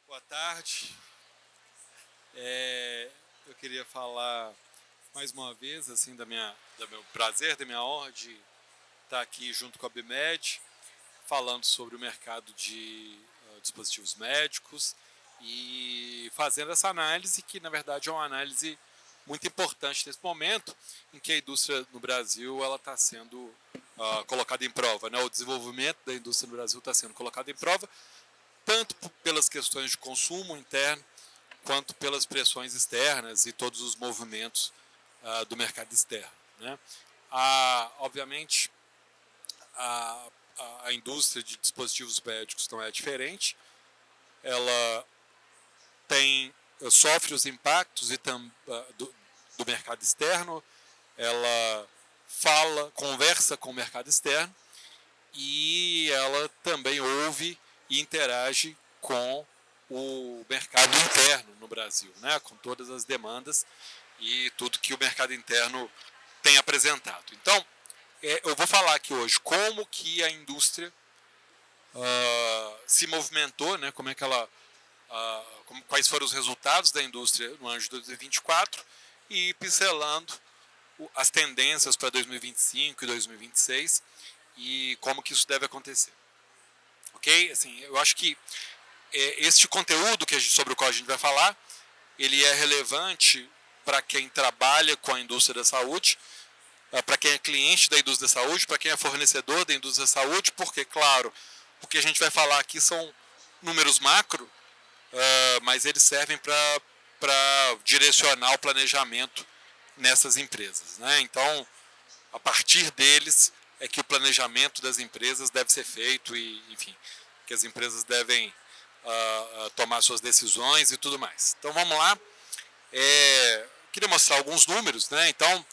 Boa tarde. Eu queria falar mais uma vez assim do meu prazer, da minha honra de estar aqui junto com a BMed, falando sobre o mercado de dispositivos médicos e fazendo essa análise que, na verdade, é uma análise muito importante nesse momento em que a indústria no Brasil ela está sendo colocada em prova, né? O desenvolvimento da indústria no Brasil está sendo colocado em prova tanto pelas questões de consumo interno quanto pelas pressões externas e todos os movimentos do mercado externo, né? Obviamente, a indústria de dispositivos médicos não é diferente. Ela sofre os impactos do mercado externo, ela conversa com o mercado externo e ela também ouve e interage com o mercado interno no Brasil, né? Com todas as demandas e tudo que o mercado interno tem apresentado. Então, eu vou falar aqui hoje como que a indústria se movimentou, né? Como é que ela, quais foram os resultados da indústria no ano de 2024 e pincelando as tendências para 2025 e 2026 e como que isso deve acontecer. Ok? Assim, eu acho que este conteúdo sobre o qual a gente vai falar, ele é relevante para quem trabalha com a indústria da saúde, para quem é cliente da indústria da saúde, para quem é fornecedor da indústria da saúde, porque, claro, o que a gente vai falar aqui são números macro, mas eles servem para direcionar o planejamento nessas empresas, né? Então, a partir deles é que o planejamento das empresas deve ser feito e, enfim, que as empresas devem tomar suas decisões e tudo mais. Então vamos lá. Queria mostrar alguns números, né? Então,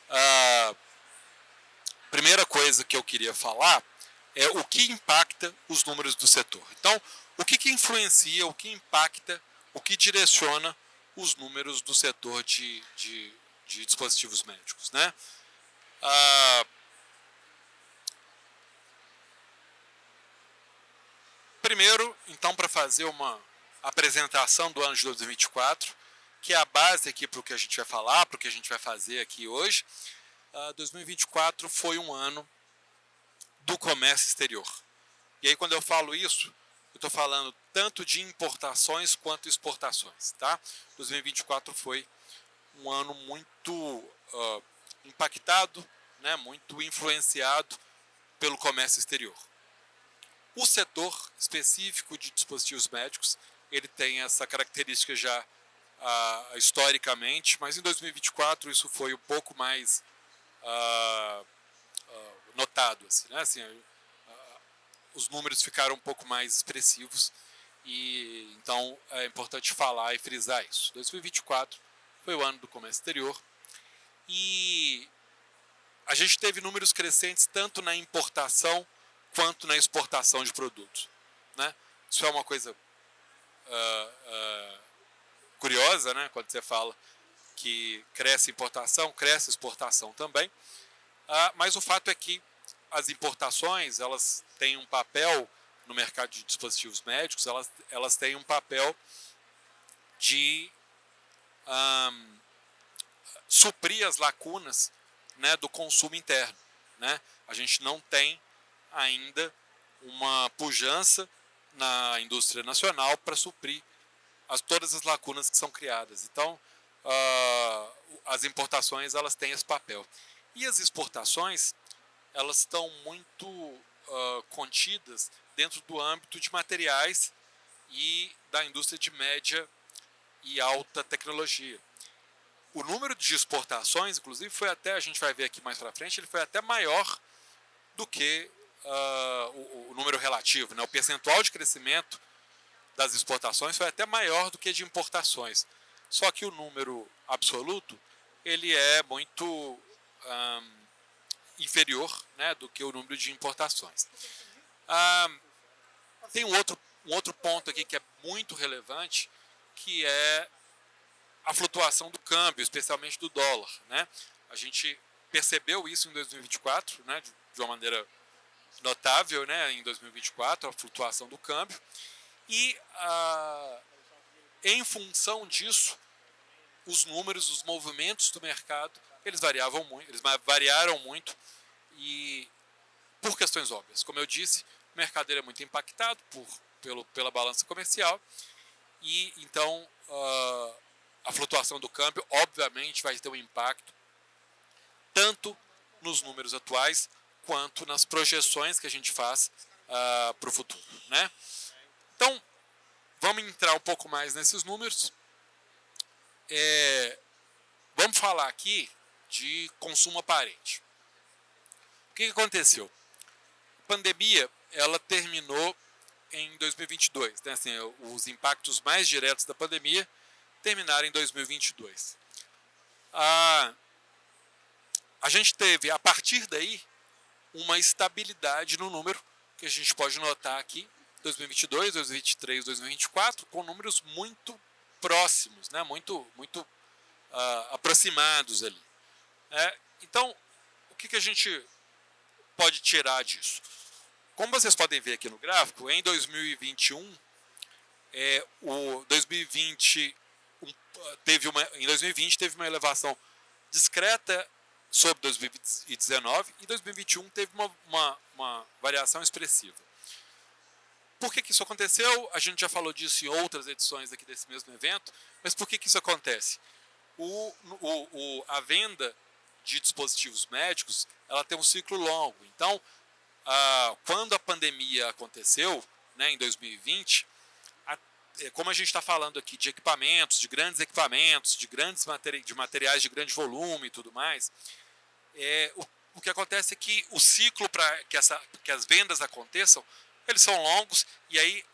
a primeira coisa que eu queria falar é o que impacta os números do setor. Então, o que influencia, o que impacta, o que direciona os números do setor de dispositivos médicos, né? Primeiro, então, para fazer uma apresentação do ano de 2024, que é a base aqui para o que a gente vai falar, para o que a gente vai fazer aqui hoje, 2024 foi um ano do comércio exterior. E aí, quando eu falo isso, eu estou falando tanto de importações quanto exportações, tá? 2024 foi um ano muito impactado, né, muito influenciado pelo comércio exterior. O setor específico de dispositivos médicos, ele tem essa característica já historicamente, mas em 2024 isso foi um pouco mais notado. Assim, né? Assim, os números ficaram um pouco mais expressivos e então é importante falar e frisar isso. 2024 foi o ano do comércio exterior e a gente teve números crescentes tanto na importação quanto na exportação de produtos, né? Isso é uma coisa curiosa, né? Quando você fala que cresce importação, cresce exportação também. Mas o fato é que as importações, elas têm um papel no mercado de dispositivos médicos, elas têm um papel de suprir as lacunas, né, do consumo interno, né? A gente não tem ainda uma pujança na indústria nacional para suprir todas as lacunas que são criadas. Então, as importações elas têm esse papel. E as exportações elas estão muito contidas dentro do âmbito de materiais e da indústria de média e alta tecnologia. O número de exportações, inclusive, foi até, a gente vai ver aqui mais para frente, ele foi até maior do que o número relativo, né? O percentual de crescimento das exportações foi até maior do que de importações. Só que o número absoluto ele é muito inferior, né, do que o número de importações. Tem um outro ponto aqui que é muito relevante, que é a flutuação do câmbio, especialmente do dólar, né? A gente percebeu isso em 2024, né, de uma maneira notável, né, em 2024, a flutuação do câmbio. E em função disso, os números, os movimentos do mercado, eles variaram muito e por questões óbvias. Como eu disse, o mercado ele é muito impactado pela balança comercial e então a flutuação do câmbio obviamente vai ter um impacto tanto nos números atuais quanto nas projeções que a gente faz para o futuro, né? Então, vamos entrar um pouco mais nesses números. Vamos falar aqui de consumo aparente. O que aconteceu? A pandemia ela terminou em 2022. Né? Assim, os impactos mais diretos da pandemia terminaram em 2022. A gente teve, a partir daí, uma estabilidade no número, que a gente pode notar aqui, 2022, 2023, 2024, com números muito próximos, né? muito aproximados ali. Então, o que a gente pode tirar disso? Como vocês podem ver aqui no gráfico, em 2021, em 2020 teve uma elevação discreta sobre 2019 e 2021 teve uma variação expressiva. Por que isso aconteceu? A gente já falou disso em outras edições aqui desse mesmo evento, mas por que isso acontece? A venda de dispositivos médicos ela tem um ciclo longo. Então, quando a pandemia aconteceu, né, em 2020, como a gente está falando aqui de equipamentos, de materiais de grande volume e tudo mais, o que acontece é que o ciclo para que as vendas aconteçam, eles são longos e aí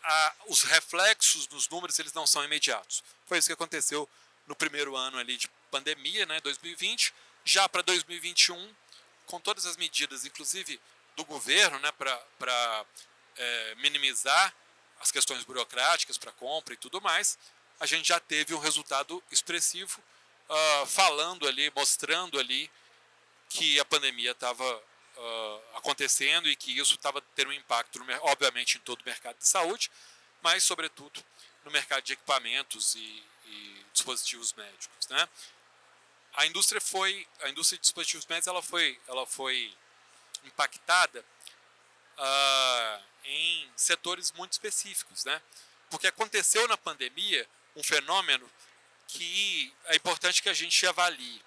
os reflexos nos números eles não são imediatos. Foi isso que aconteceu no primeiro ano ali de pandemia, né, 2020. Já para 2021, com todas as medidas, inclusive do governo, né, para minimizar as questões burocráticas para compra e tudo mais, a gente já teve um resultado expressivo, falando ali, mostrando ali que a pandemia estava acontecendo e que isso estava tendo um impacto, obviamente, em todo o mercado de saúde, mas, sobretudo, no mercado de equipamentos e dispositivos médicos, né? A indústria de dispositivos médicos ela foi impactada em setores muito específicos, né? Porque aconteceu na pandemia um fenômeno que é importante que a gente avalie.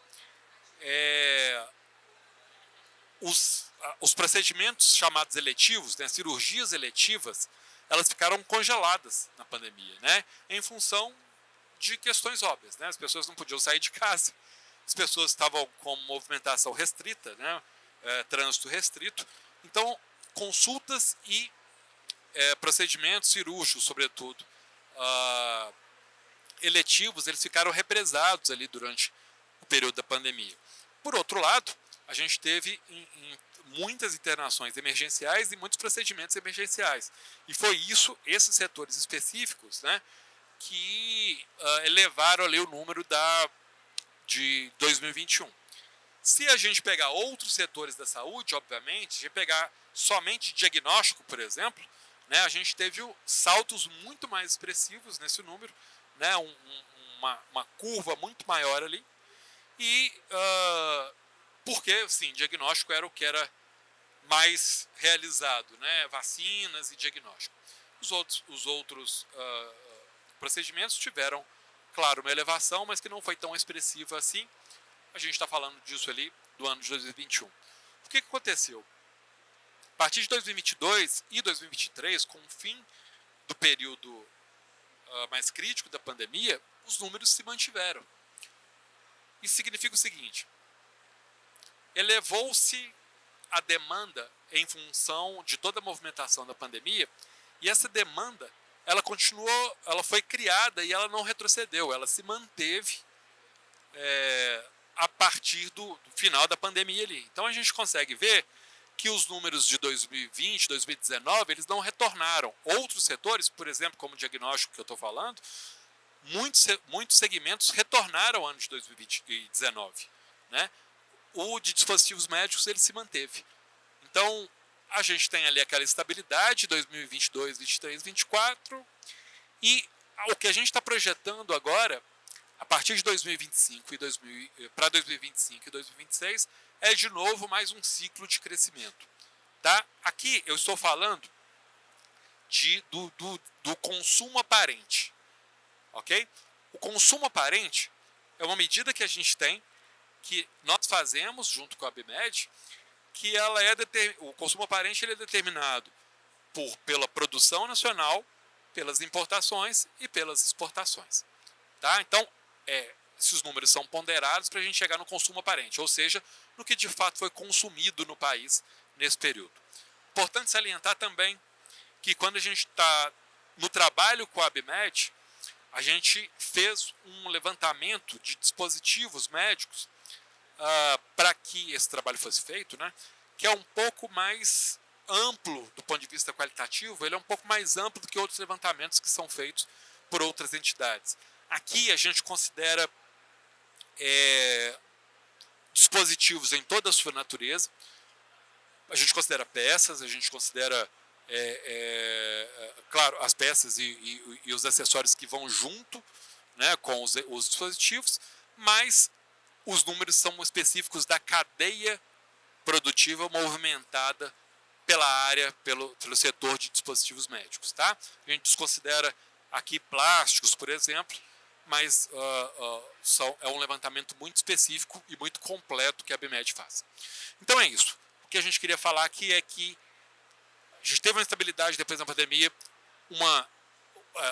Os procedimentos chamados eletivos, né, cirurgias eletivas, elas ficaram congeladas na pandemia, né, em função de questões óbvias. Né, as pessoas não podiam sair de casa, as pessoas estavam com movimentação restrita, né, trânsito restrito. Então, consultas e procedimentos cirúrgicos, sobretudo, eletivos, eles ficaram represados ali durante o período da pandemia. Por outro lado, a gente teve muitas internações emergenciais e muitos procedimentos emergenciais. E foi esses setores específicos, né, que elevaram ali o número de 2021. Se a gente pegar outros setores da saúde, obviamente, se a gente pegar somente diagnóstico, por exemplo, né, a gente teve saltos muito mais expressivos nesse número, né, uma curva muito maior ali. E porque, sim, diagnóstico era o que era mais realizado, né, vacinas e diagnóstico. Os outros procedimentos tiveram, claro, uma elevação, mas que não foi tão expressiva assim. A gente está falando disso ali do ano de 2021. O que aconteceu? A partir de 2022 e 2023, com o fim do período mais crítico da pandemia, os números se mantiveram. Isso significa o seguinte: elevou-se a demanda em função de toda a movimentação da pandemia, e essa demanda ela continuou, ela foi criada e ela não retrocedeu, ela se manteve a partir do final da pandemia ali. Então a gente consegue ver que os números de 2020, 2019, eles não retornaram. Outros setores, por exemplo, como o diagnóstico que eu estou falando, muitos segmentos retornaram ao ano de 2019. Né? O de dispositivos médicos ele se manteve. Então, a gente tem ali aquela estabilidade, 2022, 2023, 2024, e o que a gente está projetando agora, a partir de 2025 para 2025 e 2026, é de novo mais um ciclo de crescimento. Tá? Aqui eu estou falando do consumo aparente. Ok? O consumo aparente é uma medida que a gente tem, que nós fazemos junto com a ABMED, que ela o consumo aparente ele é determinado pela produção nacional, pelas importações e pelas exportações. Tá? Então, esses números são ponderados para a gente chegar no consumo aparente, ou seja, no que de fato foi consumido no país nesse período. Importante salientar também que quando a gente está no trabalho com a ABMED, a gente fez um levantamento de dispositivos médicos para que esse trabalho fosse feito, né, que é um pouco mais amplo do ponto de vista qualitativo, ele é um pouco mais amplo do que outros levantamentos que são feitos por outras entidades. Aqui a gente considera dispositivos em toda a sua natureza, a gente considera peças, a gente considera, claro, as peças e os acessórios que vão junto, né, com os dispositivos, mas os números são específicos da cadeia produtiva movimentada pela área, pelo setor de dispositivos médicos. Tá? A gente desconsidera aqui plásticos, por exemplo, mas é um levantamento muito específico e muito completo que a ABMED faz. Então é isso. O que a gente queria falar aqui é que a gente teve uma estabilidade depois da pandemia,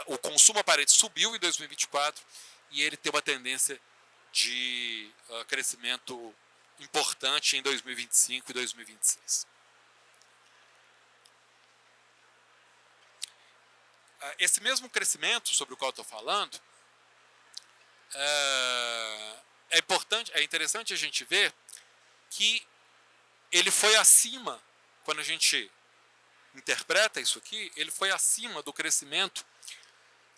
o consumo aparente subiu em 2024 e ele tem uma tendência de crescimento importante em 2025 e 2026. Esse mesmo crescimento sobre o qual estou falando é interessante a gente ver que ele foi acima, quando a gente interpreta isso aqui, ele foi acima do crescimento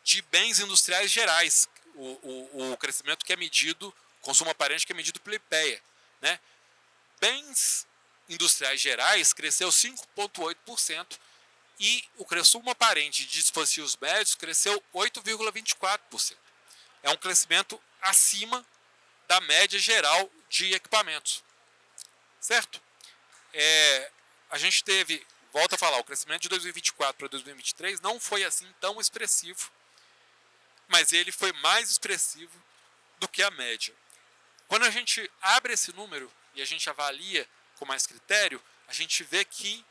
de bens industriais gerais, o crescimento que é medido, consumo aparente que é medido pela IPEA, né? Bens industriais gerais cresceu 5,8% e o consumo aparente de dispositivos médicos cresceu 8,24%. É um crescimento acima da média geral de equipamentos. Certo? A gente teve, volto a falar, o crescimento de 2024 para 2023 não foi assim tão expressivo, mas ele foi mais expressivo do que a média. Quando a gente abre esse número e a gente avalia com mais critério, a gente vê que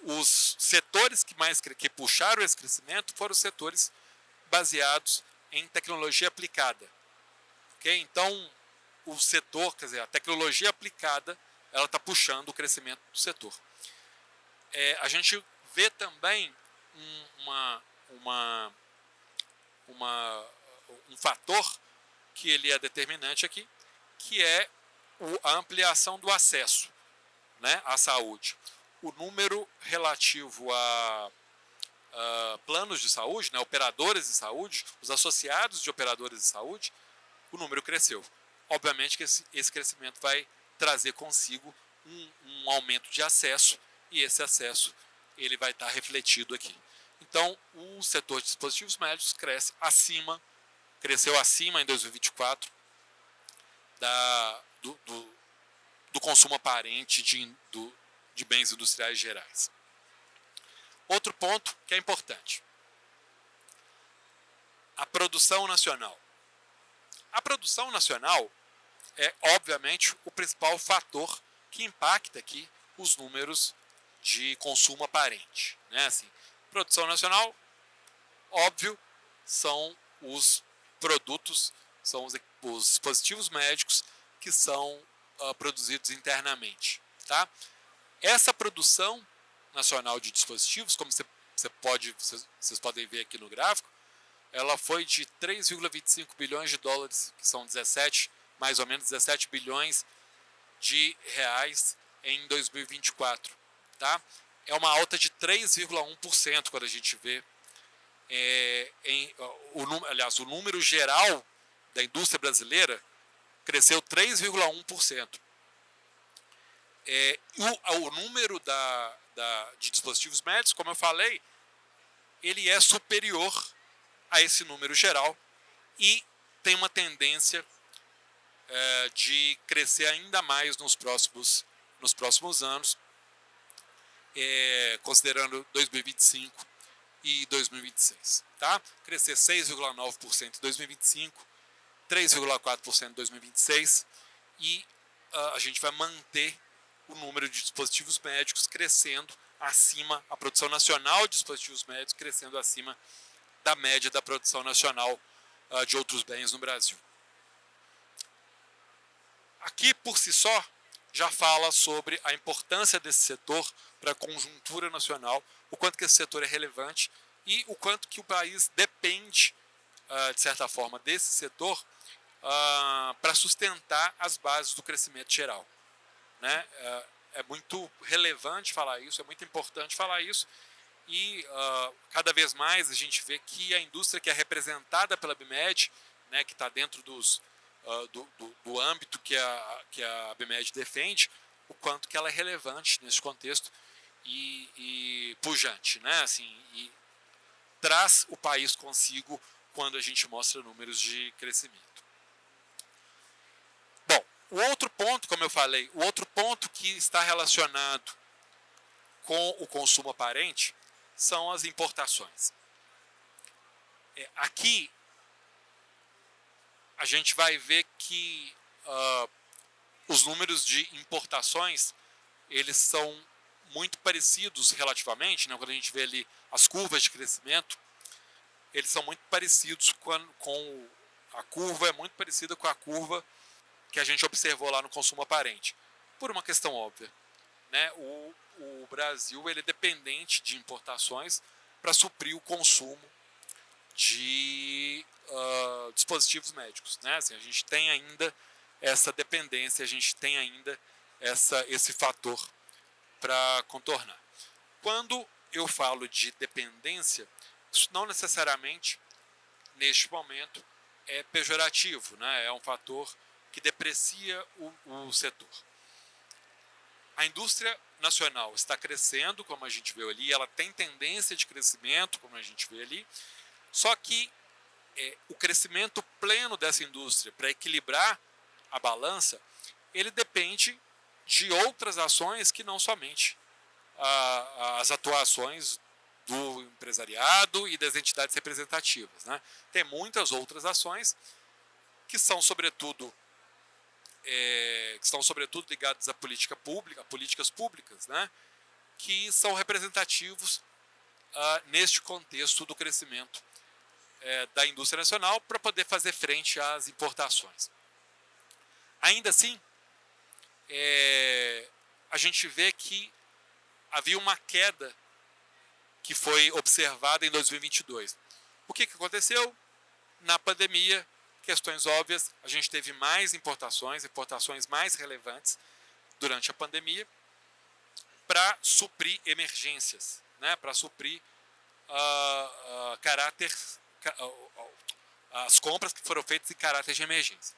os setores que puxaram esse crescimento foram os setores baseados em tecnologia aplicada. Okay? Então, o setor, quer dizer, a tecnologia aplicada, ela está puxando o crescimento do setor. A gente vê também um fator que ele é determinante aqui, que é a ampliação do acesso, né, à saúde. O número relativo a planos de saúde, né, operadores de saúde, os associados de operadores de saúde, o número cresceu. Obviamente que esse crescimento vai trazer consigo um aumento de acesso, e esse acesso ele vai estar refletido aqui. Então, o setor de dispositivos médicos cresceu acima em 2024 do consumo aparente de bens industriais gerais. Outro ponto que é importante: a produção nacional. A produção nacional é, obviamente, o principal fator que impacta aqui os números de consumo aparente. Né? Assim, produção nacional, óbvio, são os produtos, são os dispositivos médicos que são produzidos internamente. Tá? Essa produção nacional de dispositivos, como vocês podem ver aqui no gráfico, ela foi de 3,25 bilhões de dólares, que são mais ou menos 17 bilhões de reais em 2024. Tá? É uma alta de 3,1% quando a gente vê o número geral da indústria brasileira cresceu 3,1%. O número de dispositivos médicos, como eu falei, ele é superior a esse número geral e tem uma tendência de crescer ainda mais nos próximos anos, considerando 2025 e 2026. Tá? Crescer 6,9% em 2025, 3,4% em 2026 e a gente vai manter o número de dispositivos médicos crescendo acima, a produção nacional de dispositivos médicos crescendo acima da média da produção nacional de outros bens no Brasil. Aqui, por si só, já fala sobre a importância desse setor para a conjuntura nacional, o quanto que esse setor é relevante e o quanto que o país depende, de certa forma, desse setor para sustentar as bases do crescimento geral. Né? É muito relevante falar isso, é muito importante falar isso, e cada vez mais a gente vê que a indústria que é representada pela BIMED, né, que está dentro do âmbito que a BIMED defende, o quanto que ela é relevante nesse contexto e pujante, né? Assim, e traz o país consigo quando a gente mostra números de crescimento. Bom, o outro ponto, como eu falei, o outro ponto que está relacionado com o consumo aparente são as importações. Aqui a gente vai ver que os números de importações eles são muito parecidos relativamente, né? Quando a gente vê ali as curvas de crescimento, eles são muito parecidos com a curva, é muito parecida com a curva que a gente observou lá no consumo aparente, por uma questão óbvia. Né? O Brasil ele é dependente de importações para suprir o consumo de dispositivos médicos. Né? Assim, a gente tem ainda essa dependência, a gente tem ainda esse fator para contornar. Quando eu falo de dependência, isso não necessariamente, neste momento, é pejorativo, né? É um fator que deprecia o setor. A indústria nacional está crescendo, como a gente vê ali, ela tem tendência de crescimento, como a gente vê ali, só que o crescimento pleno dessa indústria, para equilibrar a balança, ele depende de outras ações que não somente as atuações do empresariado e das entidades representativas. Né? Tem muitas outras ações que são, sobretudo, ligadas à política pública, a políticas públicas, né? Que são representativos neste contexto do crescimento da indústria nacional para poder fazer frente às importações. Ainda assim, a gente vê que havia uma queda que foi observada em 2022. O que aconteceu? Na pandemia, questões óbvias, a gente teve mais importações mais relevantes durante a pandemia para suprir emergências, né? Para suprir as compras que foram feitas em caráter de emergência.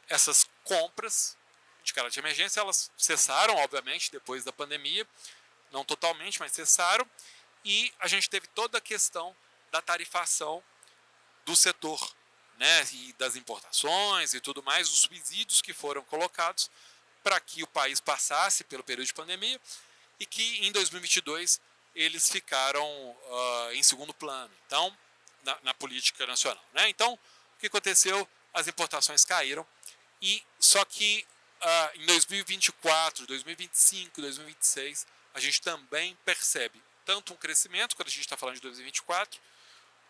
Essas compras de caráter de emergência, elas cessaram, obviamente, depois da pandemia, não totalmente, mas cessaram, e a gente teve toda a questão da tarifação do setor, né, e das importações e tudo mais, os subsídios que foram colocados para que o país passasse pelo período de pandemia e que em 2022 eles ficaram em segundo plano, então, na política nacional. Né? Então, o que aconteceu? As importações caíram, e só que em 2024, 2025, 2026, a gente também percebe tanto um crescimento, quando a gente está falando de 2024,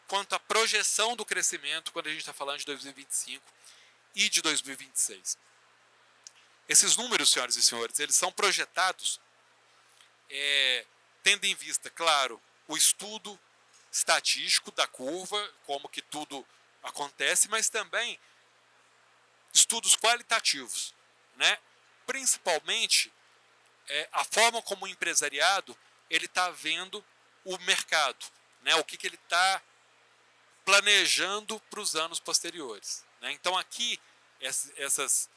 quanto a projeção do crescimento, quando a gente está falando de 2025 e de 2026. Esses números, senhoras e senhores, eles são projetados tendo em vista, claro, o estudo estatístico da curva, como que tudo acontece, mas também estudos qualitativos, né? Principalmente a forma como o empresariado ele está vendo o mercado, né? O que ele está planejando para os anos posteriores. Né? Então aqui essas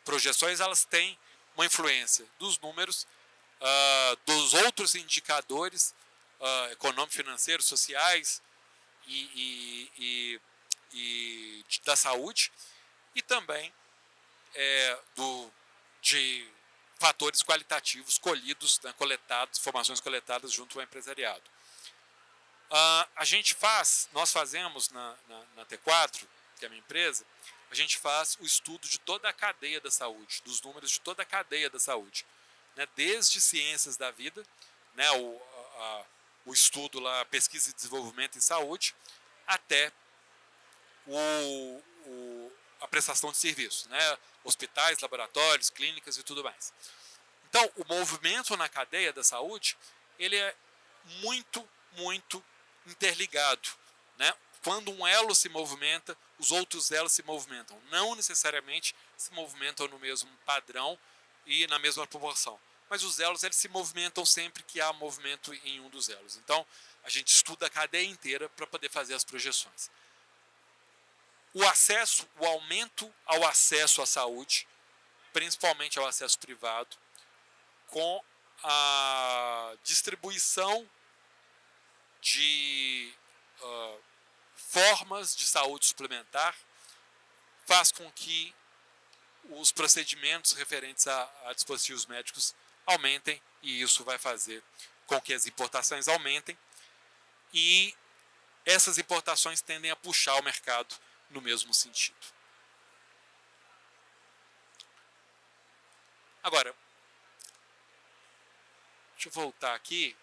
projeções elas têm uma influência dos números, dos outros indicadores econômicos, financeiros, sociais e da saúde, e também de fatores qualitativos colhidos, né, coletados, informações coletadas junto ao empresariado. Nós fazemos na T4, que é a minha empresa, a gente faz o estudo de toda a cadeia da saúde, dos números de toda a cadeia da saúde, né, desde ciências da vida, né, o estudo lá, pesquisa e desenvolvimento em saúde, até a prestação de serviços, né, hospitais, laboratórios, clínicas e tudo mais. Então, o movimento na cadeia da saúde, ele é muito, muito interligado, né? Quando um elo se movimenta, os outros elos se movimentam. Não necessariamente se movimentam no mesmo padrão e na mesma proporção. Mas os elos eles se movimentam sempre que há movimento em um dos elos. Então, a gente estuda a cadeia inteira para poder fazer as projeções. O aumento ao acesso à saúde, principalmente ao acesso privado, com a distribuição de formas de saúde suplementar, faz com que os procedimentos referentes a dispositivos médicos aumentem, e isso vai fazer com que as importações aumentem, e essas importações tendem a puxar o mercado no mesmo sentido. Agora, deixa eu voltar aqui,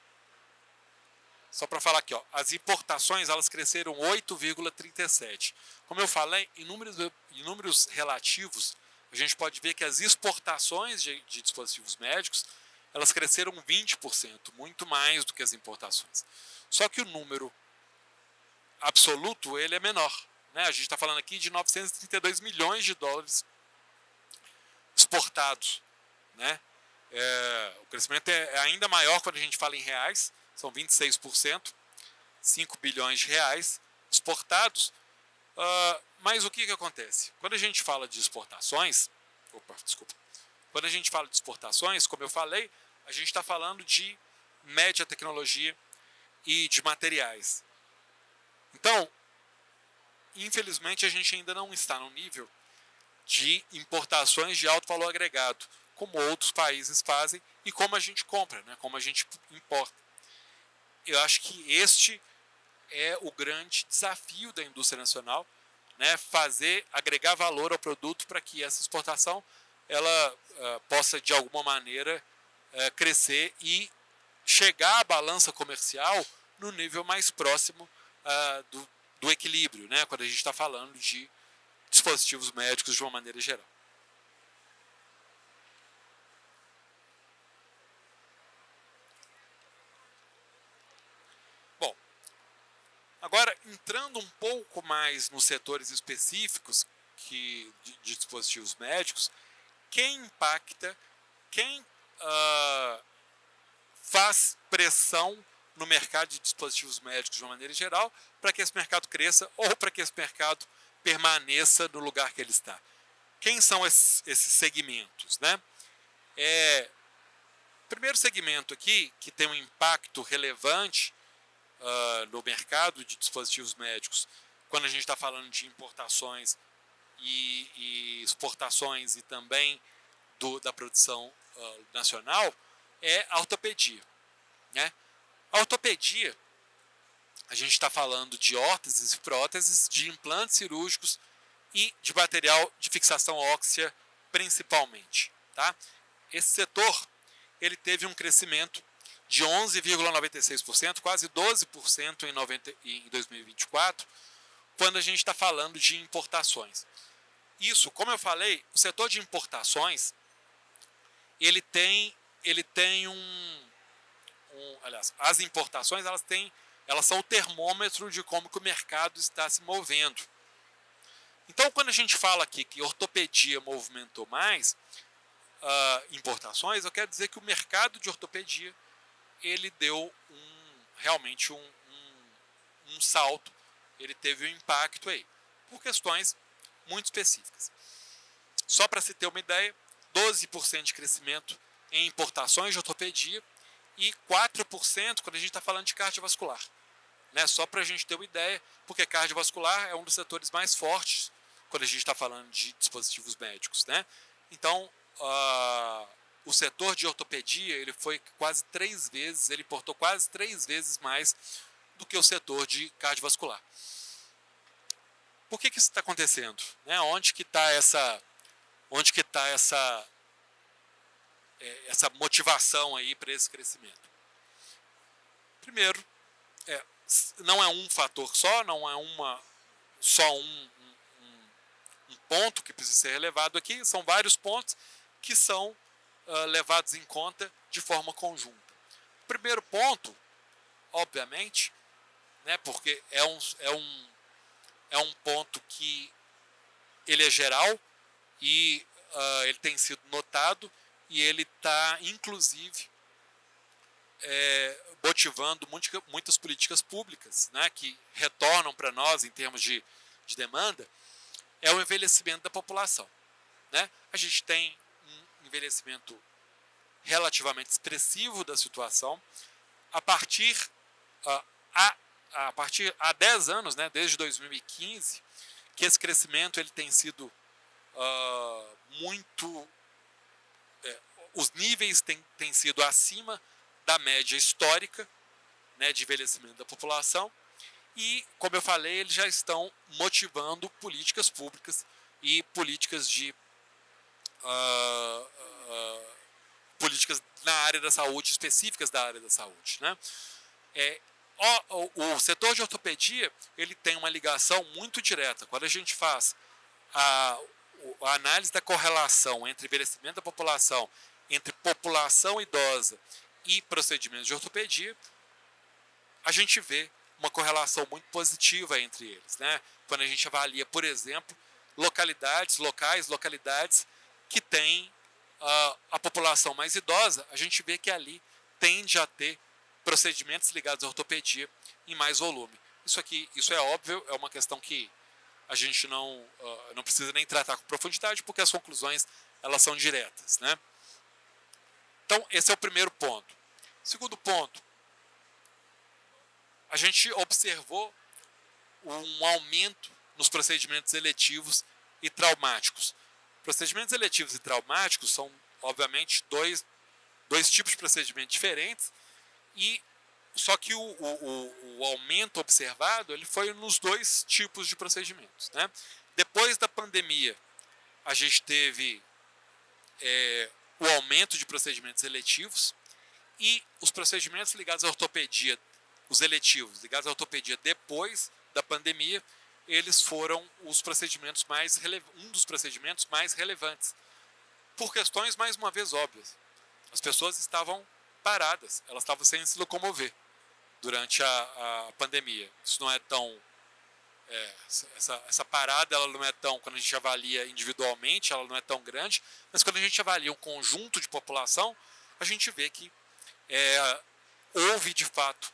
só para falar aqui, ó, as importações elas cresceram 8,37%. Como eu falei, em números relativos, a gente pode ver que as exportações de dispositivos médicos elas cresceram 20%, muito mais do que as importações. Só que o número absoluto ele é menor, né? A gente está falando aqui de 932 milhões de dólares exportados, né? O crescimento é ainda maior quando a gente fala em reais, são 26%, 5 bilhões de reais exportados. Mas o que acontece? Quando a gente fala de exportações, quando a gente fala de exportações, como eu falei, a gente está falando de média tecnologia e de materiais. Então, infelizmente, a gente ainda não está no nível de importações de alto valor agregado, como outros países fazem e como a gente compra, né? Como a gente importa. Eu acho que este é o grande desafio da indústria nacional, né? Agregar valor ao produto para que essa exportação ela possa, de alguma maneira, crescer e chegar à balança comercial no nível mais próximo do equilíbrio, né? Quando a gente está falando de dispositivos médicos de uma maneira geral. Bom, agora entrando um pouco mais nos setores específicos de dispositivos médicos, quem impacta, quem faz pressão no mercado de dispositivos médicos de uma maneira geral para que esse mercado cresça ou para que esse mercado permaneça no lugar que ele está. Quem são esses segmentos, né? O primeiro segmento aqui, que tem um impacto relevante no mercado de dispositivos médicos, quando a gente está falando de importações e exportações e também da produção nacional, é a ortopedia, né? A ortopedia, a gente está falando de órteses e próteses, de implantes cirúrgicos e de material de fixação óssea principalmente, tá? Esse setor ele teve um crescimento de 11,96%, quase 12% em 2024, quando a gente está falando de importações. Isso, como eu falei, o setor de importações ele tem aliás, as importações elas são o termômetro de como que o mercado está se movendo. Então, quando a gente fala aqui que ortopedia movimentou mais importações, eu quero dizer que o mercado de ortopedia ele deu realmente um salto, ele teve um impacto aí, por questões muito específicas. Só para se ter uma ideia, 12% de crescimento em importações de ortopedia e 4% quando a gente está falando de cardiovascular. Né? Só para a gente ter uma ideia, porque cardiovascular é um dos setores mais fortes quando a gente está falando de dispositivos médicos. Né? Então, o setor de ortopedia ele foi quase 3 vezes, ele importou quase 3 vezes mais do que o setor de cardiovascular. Por que isso está acontecendo? Né? Onde que está essa motivação aí para esse crescimento? Primeiro, não é um fator só, não é só um ponto que precisa ser relevado aqui, são vários pontos que são levados em conta de forma conjunta. O primeiro ponto, obviamente, né, porque é um ponto que ele é geral e ele tem sido notado e ele está, inclusive, motivando muitas políticas públicas, né, que retornam para nós em termos de demanda, é o envelhecimento da população. Né? A gente tem um envelhecimento relativamente expressivo da situação. A partir há 10 anos, né, desde 2015, que esse crescimento ele tem sido muito... os níveis têm sido acima da média histórica, né, de envelhecimento da população e, como eu falei, eles já estão motivando políticas públicas e políticas políticas na área da saúde, específicas da área da saúde. Né? O setor de ortopedia ele tem uma ligação muito direta. Quando a gente faz a análise da correlação entre envelhecimento da população, entre população idosa e procedimentos de ortopedia, a gente vê uma correlação muito positiva entre eles. Né? Quando a gente avalia, por exemplo, localidades que têm a população mais idosa, a gente vê que ali tende a ter procedimentos ligados à ortopedia em mais volume. Isso é óbvio, é uma questão que a gente não precisa nem tratar com profundidade, porque as conclusões elas são diretas. Né? Então, esse é o primeiro ponto. Segundo ponto, a gente observou um aumento nos procedimentos eletivos e traumáticos. Procedimentos eletivos e traumáticos são, obviamente, dois tipos de procedimentos diferentes, só que o aumento observado ele foi nos dois tipos de procedimentos. Né? Depois da pandemia, a gente teve o aumento de procedimentos eletivos e os procedimentos ligados à ortopedia, os eletivos ligados à ortopedia depois da pandemia, eles foram um dos procedimentos mais relevantes, por questões, mais uma vez, óbvias. As pessoas estavam paradas, elas estavam sem se locomover durante a pandemia. Isso não é tão... essa parada ela não é tão, quando a gente avalia individualmente, ela não é tão grande, mas quando a gente avalia um conjunto de população, a gente vê que houve, de fato,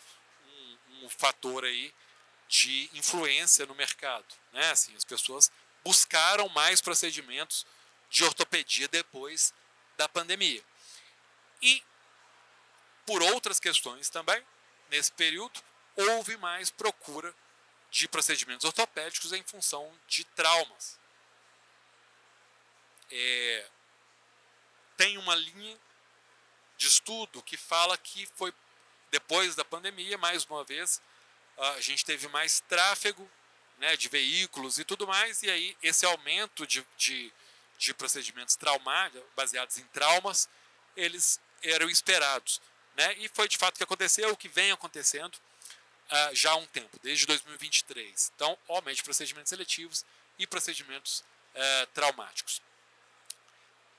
um fator aí de influência no mercado. Né? Assim, as pessoas buscaram mais procedimentos de ortopedia depois da pandemia. E, por outras questões também, nesse período, houve mais procura de procedimentos ortopédicos em função de traumas. Tem uma linha de estudo que fala que foi depois da pandemia, mais uma vez, a gente teve mais tráfego, né, de veículos e tudo mais, e aí esse aumento de procedimentos baseados em traumas, eles eram esperados. Né, e foi de fato o que aconteceu, o que vem acontecendo já há um tempo, desde 2023. Então, aumento de procedimentos seletivos e procedimentos traumáticos.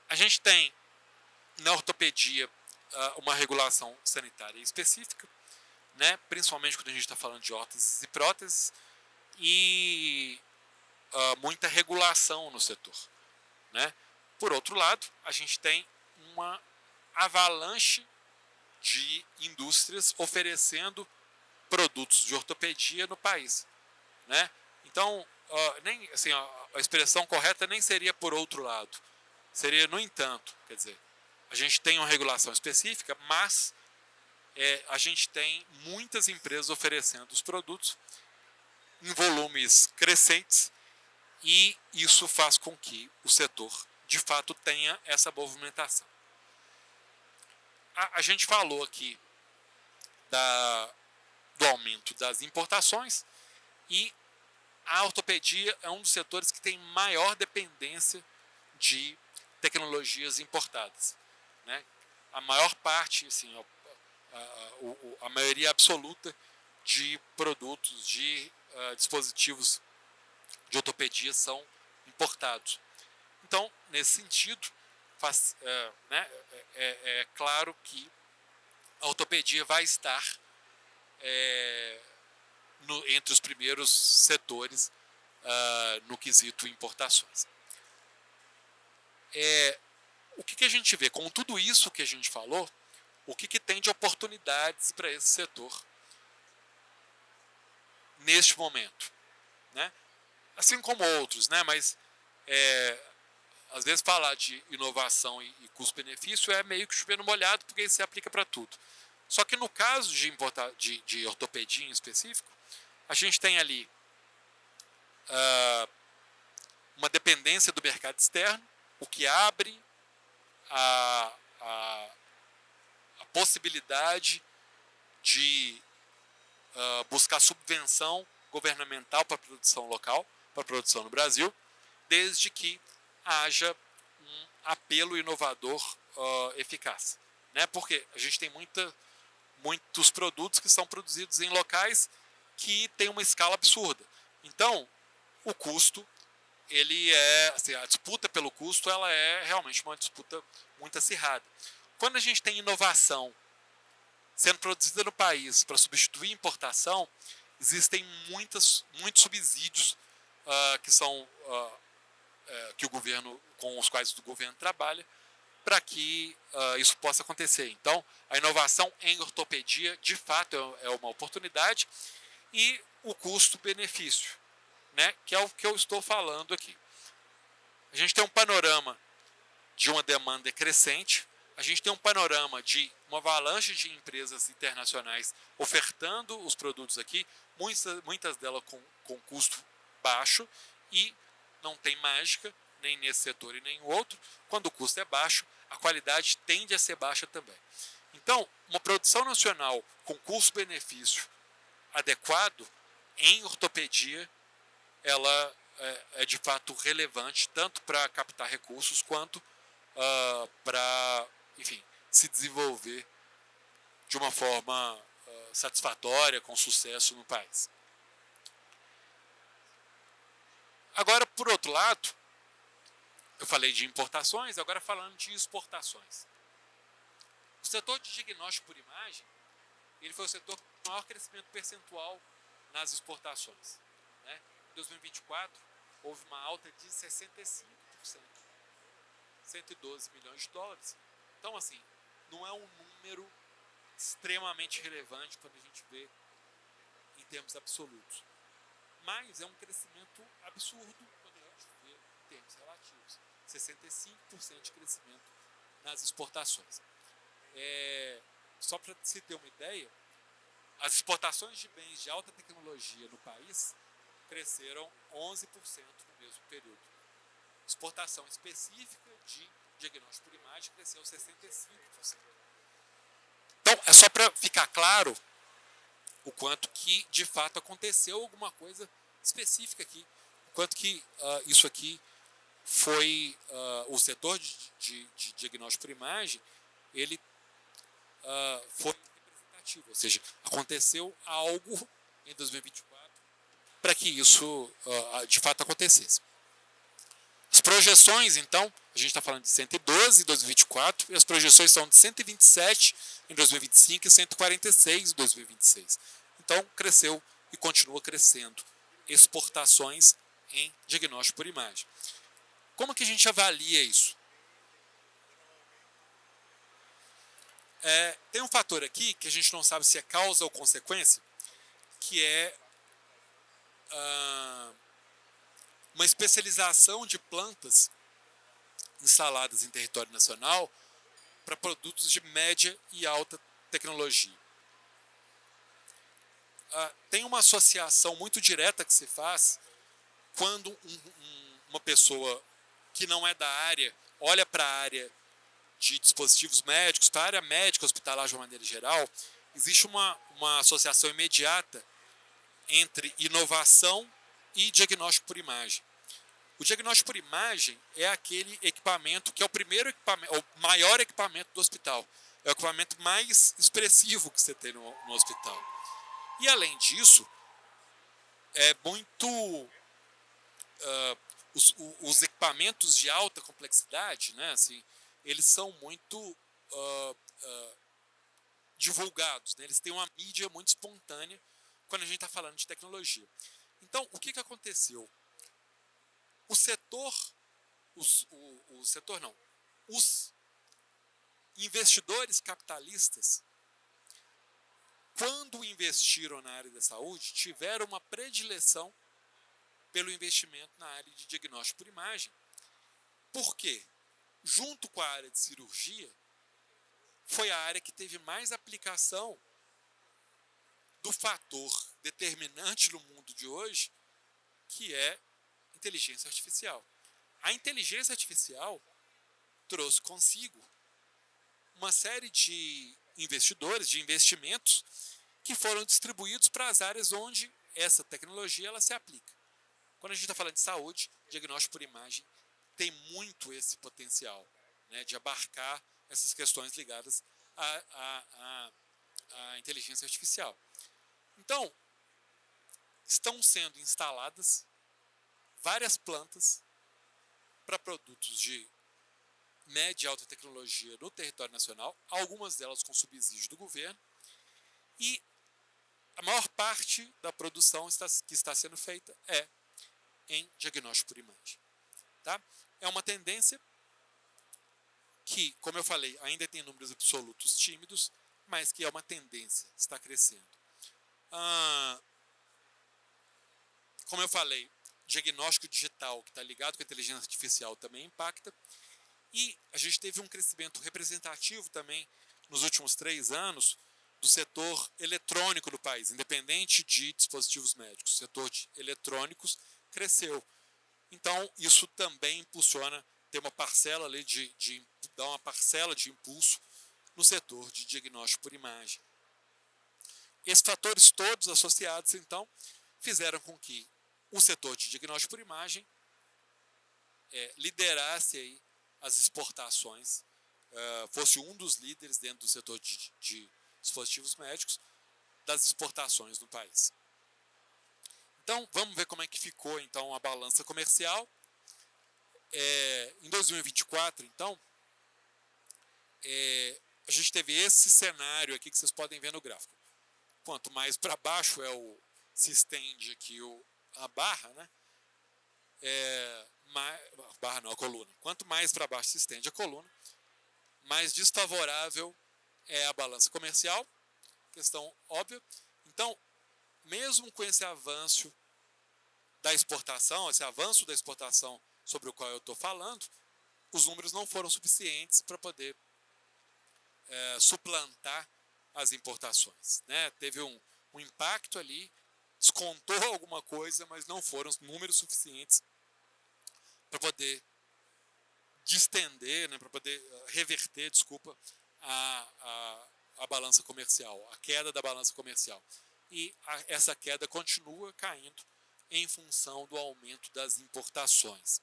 A gente tem, na ortopedia, uma regulação sanitária específica, né, principalmente quando a gente está falando de órteses e próteses, e muita regulação no setor. Né? Por outro lado, a gente tem uma avalanche de indústrias oferecendo produtos de ortopedia no país. Né? Então, nem, assim, a expressão correta nem seria por outro lado. Seria, no entanto, quer dizer, a gente tem uma regulação específica, mas a gente tem muitas empresas oferecendo os produtos em volumes crescentes e isso faz com que o setor, de fato, tenha essa movimentação. A gente falou aqui do aumento das importações e a ortopedia é um dos setores que tem maior dependência de tecnologias importadas, né? A maior parte, assim, a maioria absoluta de produtos, de dispositivos de ortopedia são importados. Então, nesse sentido, é claro que a ortopedia vai estar entre os primeiros setores no quesito importações. O que a gente vê? Com tudo isso que a gente falou, o que tem de oportunidades para esse setor neste momento, né? Assim como outros, né? Mas às vezes falar de inovação e custo-benefício é meio que chover no molhado, porque isso se aplica para tudo. Só que no caso de ortopedia em específico, a gente tem ali uma dependência do mercado externo, o que abre a possibilidade de buscar subvenção governamental para a produção local, para a produção no Brasil, desde que haja um apelo inovador eficaz, né? Porque a gente tem muitos produtos que são produzidos em locais que têm uma escala absurda. Então, o custo, a disputa pelo custo, ela é realmente uma disputa muito acirrada. Quando a gente tem inovação sendo produzida no país para substituir importação, existem muitos subsídios que o governo, com os quais o governo trabalha, para que isso possa acontecer. Então, a inovação em ortopedia, de fato, é uma oportunidade, e o custo-benefício, né, que é o que eu estou falando aqui. A gente tem um panorama de uma demanda crescente, a gente tem um panorama de uma avalanche de empresas internacionais ofertando os produtos aqui, muitas delas com custo baixo, e não tem mágica, nem nesse setor e nem no outro. Quando o custo é baixo, a qualidade tende a ser baixa também. Então, uma produção nacional com custo-benefício adequado em ortopedia, ela é de fato relevante tanto para captar recursos quanto para, enfim, se desenvolver de uma forma satisfatória, com sucesso no país. Agora, por outro lado, eu falei de importações, agora falando de exportações. O setor de diagnóstico por imagem, ele foi o setor com maior crescimento percentual nas exportações, né? Em 2024, houve uma alta de 65%, 112 milhões de dólares. Então, assim, não é um número extremamente relevante quando a gente vê em termos absolutos. Mas é um crescimento absurdo quando a gente vê em termos relativos. 65% de crescimento nas exportações. Só para se ter uma ideia, as exportações de bens de alta tecnologia no país cresceram 11% no mesmo período. Exportação específica de diagnóstico por imagem cresceu 65%. Então, é só para ficar claro o quanto que, de fato, aconteceu alguma coisa específica aqui, o quanto que isso aqui foi o setor de diagnóstico por imagem, ele foi representativo, ou seja, aconteceu algo em 2024 para que isso de fato acontecesse. As projeções, então, a gente está falando de 112 em 2024 e as projeções são de 127 em 2025 e 146 em 2026. Então, cresceu e continua crescendo exportações em diagnóstico por imagem. Como que a gente avalia isso? Tem um fator aqui que a gente não sabe se é causa ou consequência, que é uma especialização de plantas instaladas em território nacional para produtos de média e alta tecnologia. tem uma associação muito direta que se faz quando uma pessoa que não é da área olha para a área de dispositivos médicos, para a área médica hospitalar de uma maneira geral. Existe uma associação imediata entre inovação e diagnóstico por imagem. O diagnóstico por imagem é aquele equipamento que é o primeiro equipamento, o maior equipamento do hospital. É o equipamento mais expressivo que você tem no hospital. E além disso, é muito os equipamentos de alta complexidade, né, assim, eles são muito divulgados, né, eles têm uma mídia muito espontânea quando a gente está falando de tecnologia. Então, o que aconteceu? O setor, os investidores capitalistas, quando investiram na área da saúde, tiveram uma predileção pelo investimento na área de diagnóstico por imagem. Por quê? Junto com a área de cirurgia, foi a área que teve mais aplicação do fator determinante no mundo de hoje, que é inteligência artificial. A inteligência artificial trouxe consigo uma série de investidores, de investimentos, que foram distribuídos para as áreas onde essa tecnologia ela se aplica. Quando a gente está falando de saúde, diagnóstico por imagem tem muito esse potencial, né, de abarcar essas questões ligadas à inteligência artificial. Então, estão sendo instaladas várias plantas para produtos de média e alta tecnologia no território nacional, algumas delas com subsídio do governo, e a maior parte da produção que está sendo feita é em diagnóstico por imagem. Tá? É uma tendência que, como eu falei, ainda tem números absolutos tímidos, mas que é uma tendência, está crescendo. Como eu falei, diagnóstico digital que está ligado com a inteligência artificial também impacta, e a gente teve um crescimento representativo também nos últimos 3 anos do setor eletrônico do país, independente de dispositivos médicos. O setor de eletrônicos cresceu. Então, isso também impulsiona, ter uma parcela ali dar uma parcela de impulso no setor de diagnóstico por imagem. Esses fatores todos associados, então, fizeram com que o setor de diagnóstico por imagem liderasse aí as exportações, fosse um dos líderes dentro do setor de dispositivos médicos das exportações no país. Então, vamos ver como é que ficou então a balança comercial. Em 2024, então, a gente teve esse cenário aqui que vocês podem ver no gráfico. Quanto mais para baixo se estende aqui a barra, né? A coluna. Quanto mais para baixo se estende a coluna, mais desfavorável é a balança comercial, questão óbvia. Então, mesmo com esse avanço da exportação, esse avanço da exportação sobre o qual eu estou falando, os números não foram suficientes para poder suplantar as importações, né? Teve um impacto ali, descontou alguma coisa, mas não foram números suficientes para poder distender, né, para poder reverter, a balança comercial, a queda da balança comercial. E essa queda continua caindo em função do aumento das importações.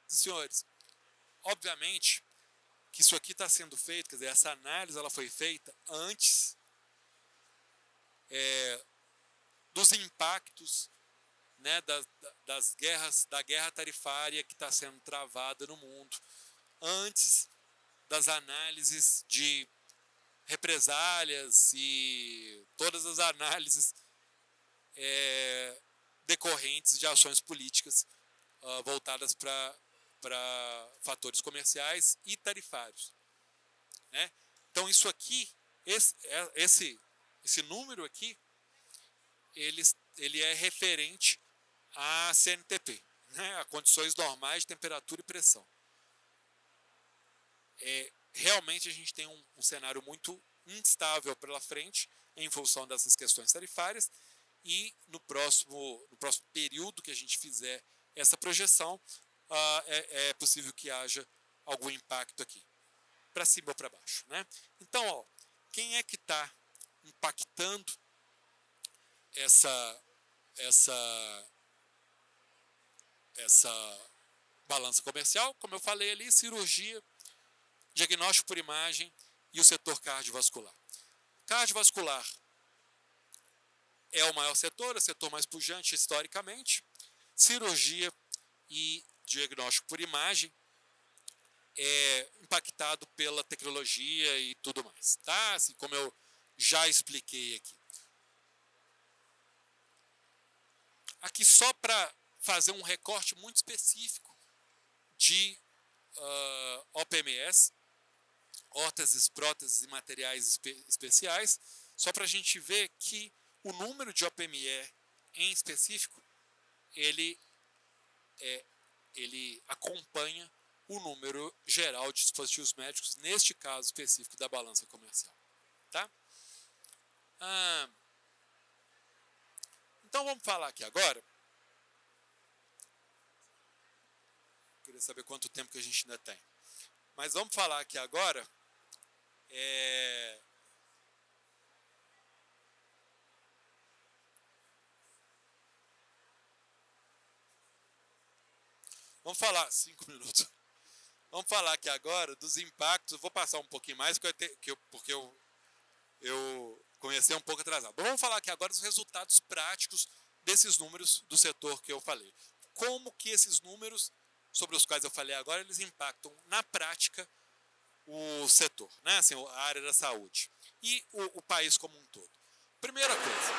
Senhores, obviamente que isso aqui está sendo feito, quer dizer, essa análise ela foi feita antes dos impactos, né, da guerra tarifária que está sendo travada no mundo, antes das análises de represálias e todas as análises decorrentes de ações políticas voltadas para fatores comerciais e tarifários, né? Então isso aqui, esse número aqui, ele é referente à CNTP, né? A condições normais de temperatura e pressão. Realmente a gente tem um cenário muito instável pela frente, em função dessas questões tarifárias, e no próximo período que a gente fizer essa projeção, é possível que haja algum impacto aqui, para cima ou para baixo, né? Então, ó, quem é que está impactando essa balança comercial? Como eu falei ali, cirurgia, diagnóstico por imagem e o setor cardiovascular. Cardiovascular é o maior setor, é o setor mais pujante historicamente. Cirurgia e diagnóstico por imagem é impactado pela tecnologia e tudo mais, tá? Assim como eu já expliquei aqui. Aqui só para fazer um recorte muito específico de OPMS, órteses, próteses e materiais especiais, só para a gente ver que o número de OPME em específico, ele acompanha o número geral de dispositivos médicos, neste caso específico da balança comercial. Tá? Então vamos falar aqui agora. Queria saber quanto tempo que a gente ainda tem. Mas vamos falar aqui agora. Vamos falar 5 minutos. Vamos falar aqui agora dos impactos. Eu vou passar um pouquinho mais porque eu comecei um pouco atrasado. Vamos falar aqui agora dos resultados práticos desses números do setor que eu falei. Como que esses números, sobre os quais eu falei agora, eles impactam na prática o setor, né? Assim, a área da saúde e o país como um todo. Primeira coisa,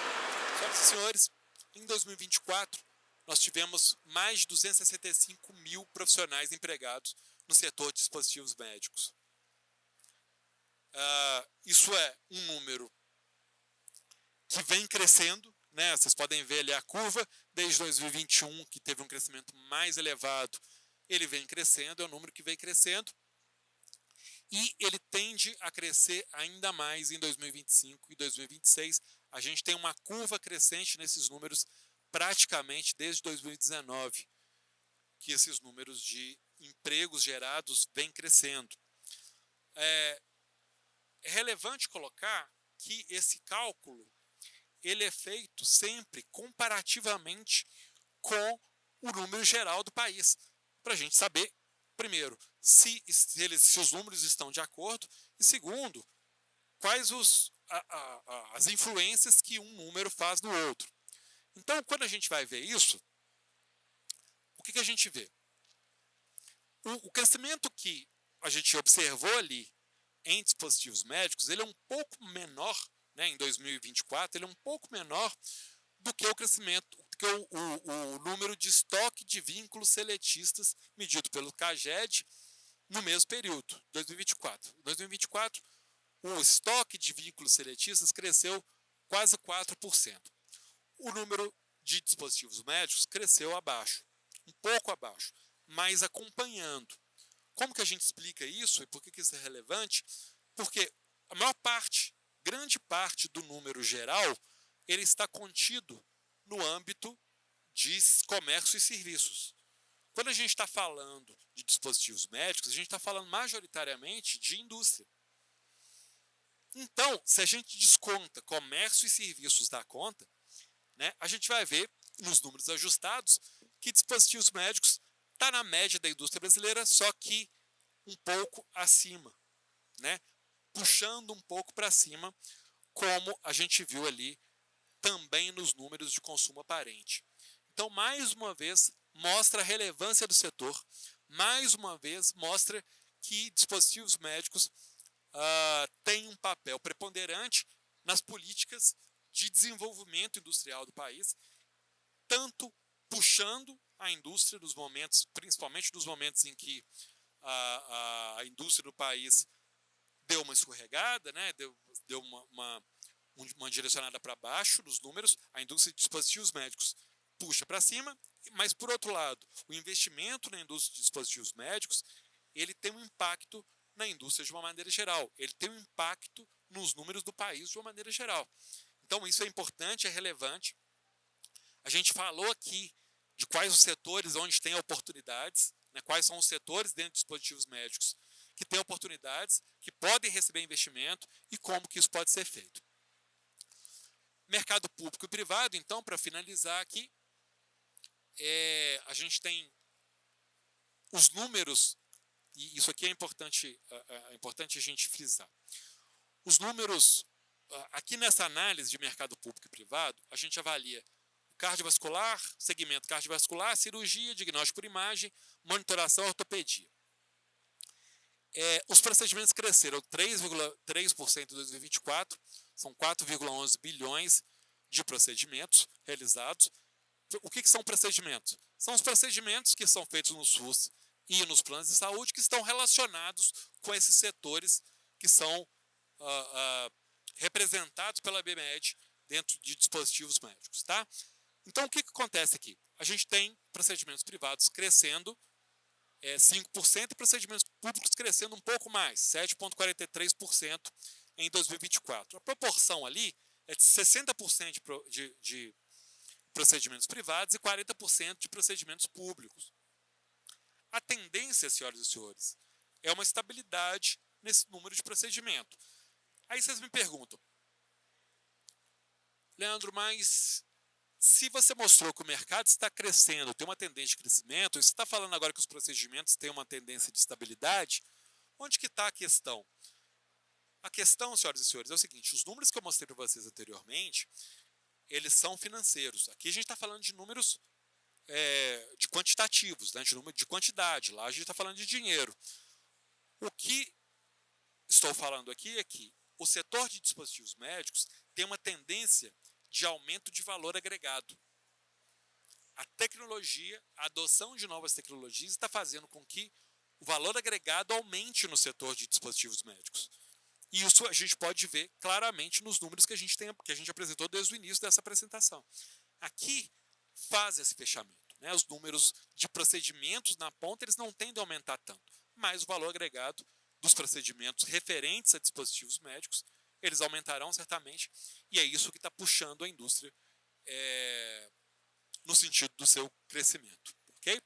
senhoras e senhores, em 2024 nós tivemos mais de 265 mil profissionais empregados no setor de dispositivos médicos. Isso é um número que vem crescendo, né? Vocês podem ver ali a curva, desde 2021, que teve um crescimento mais elevado, ele vem crescendo, é um número que vem crescendo, e ele tende a crescer ainda mais em 2025 e 2026. A gente tem uma curva crescente nesses números praticamente desde 2019, que esses números de empregos gerados vêm crescendo. É relevante colocar que esse cálculo ele é feito sempre comparativamente com o número geral do país, para a gente saber, primeiro, se os números estão de acordo, e segundo, quais as influências que um número faz no outro. Então, quando a gente vai ver isso, o que a gente vê? O crescimento que a gente observou ali em dispositivos médicos, ele é um pouco menor, né, em 2024, ele é um pouco menor do que o crescimento, do que o número de estoque de vínculos seletistas medido pelo CAGED no mesmo período, 2024. Em 2024, o estoque de vínculos seletistas cresceu quase 4%. O número de dispositivos médicos cresceu abaixo, um pouco abaixo, mas acompanhando. Como que a gente explica isso e por que isso é relevante? Porque a maior parte, grande parte do número geral, ele está contido no âmbito de comércio e serviços. Quando a gente está falando de dispositivos médicos, a gente está falando majoritariamente de indústria. Então, se a gente desconta comércio e serviços da conta, né, a gente vai ver nos números ajustados que dispositivos médicos está na média da indústria brasileira, só que um pouco acima, né, puxando um pouco para cima, como a gente viu ali também nos números de consumo aparente. Então, mais uma vez, mostra a relevância do setor, mais uma vez, mostra que dispositivos médicos têm um papel preponderante nas políticas de desenvolvimento industrial do país, tanto puxando a indústria nos momentos, principalmente nos momentos em que a indústria do país deu uma escorregada, né, deu uma direcionada para baixo nos números, a indústria de dispositivos médicos puxa para cima, mas, por outro lado, o investimento na indústria de dispositivos médicos ele tem um impacto na indústria de uma maneira geral, ele tem um impacto nos números do país de uma maneira geral. Então, isso é importante, é relevante. A gente falou aqui de quais os setores onde tem oportunidades, né, quais são os setores dentro de dispositivos médicos que têm oportunidades, que podem receber investimento e como que isso pode ser feito. Mercado público e privado, então, para finalizar aqui, a gente tem os números, e isso aqui é importante a gente frisar. Os números, aqui nessa análise de mercado público e privado, a gente avalia o cardiovascular, segmento cardiovascular, cirurgia, diagnóstico por imagem, monitoração, ortopedia. Os procedimentos cresceram 3,3% em 2024, são 4,11 bilhões de procedimentos realizados. O que são procedimentos? São os procedimentos que são feitos no SUS e nos planos de saúde que estão relacionados com esses setores que são representados pela BMED dentro de dispositivos médicos. Tá? Então, o que acontece aqui? A gente tem procedimentos privados crescendo 5% e procedimentos públicos crescendo um pouco mais, 7,43% em 2024. A proporção ali é de 60% de procedimentos privados e 40% de procedimentos públicos. A tendência, senhoras e senhores, é uma estabilidade nesse número de procedimento. Aí vocês me perguntam, Leandro, mas se você mostrou que o mercado está crescendo, tem uma tendência de crescimento, e você está falando agora que os procedimentos têm uma tendência de estabilidade, onde que está a questão? A questão, senhoras e senhores, é o seguinte, os números que eu mostrei para vocês anteriormente, eles são financeiros. Aqui a gente está falando de números de quantitativos, né, de número de quantidade. Lá a gente está falando de dinheiro. O que estou falando aqui é que o setor de dispositivos médicos tem uma tendência de aumento de valor agregado. A tecnologia, a adoção de novas tecnologias está fazendo com que o valor agregado aumente no setor de dispositivos médicos. E isso a gente pode ver claramente nos números que a gente apresentou desde o início dessa apresentação. Aqui faz esse fechamento. Né? Os números de procedimentos na ponta eles não tendem a aumentar tanto, mas o valor agregado dos procedimentos referentes a dispositivos médicos eles aumentarão certamente, e é isso que está puxando a indústria no sentido do seu crescimento. Okay?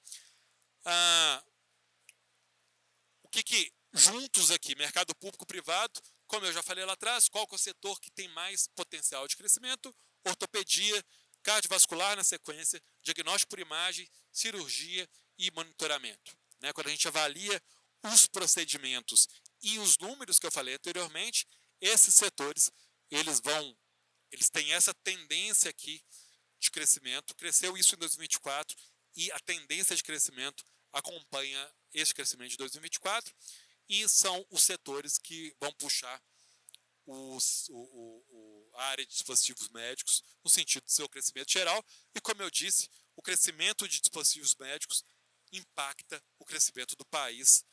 O que juntos aqui, mercado público-privado, como eu já falei lá atrás, qual que é o setor que tem mais potencial de crescimento? Ortopedia, cardiovascular na sequência, diagnóstico por imagem, cirurgia e monitoramento. Né? Quando a gente avalia os procedimentos e os números que eu falei anteriormente, esses setores, eles têm essa tendência aqui de crescimento, cresceu isso em 2024 e a tendência de crescimento acompanha esse crescimento de 2024 e são os setores que vão puxar a área de dispositivos médicos no sentido do seu crescimento geral e, como eu disse, o crescimento de dispositivos médicos impacta o crescimento do país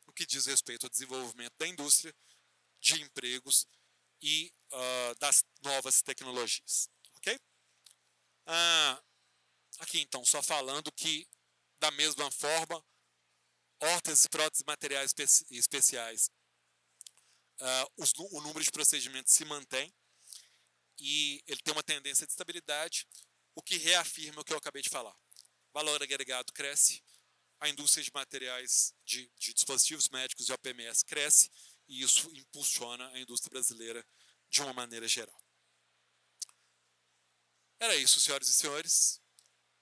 no que diz respeito ao desenvolvimento da indústria, de empregos e das novas tecnologias. Ok? Aqui, então, só falando que, da mesma forma, órteses, próteses, materiais especiais, o número de procedimentos se mantém e ele tem uma tendência de estabilidade, o que reafirma o que eu acabei de falar. Valor agregado cresce, a indústria de materiais de dispositivos médicos e OPMS cresce, e isso impulsiona a indústria brasileira de uma maneira geral. Era isso, senhoras e senhores.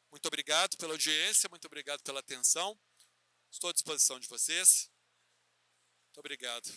Muito obrigado pela audiência, muito obrigado pela atenção. Estou à disposição de vocês. Muito obrigado.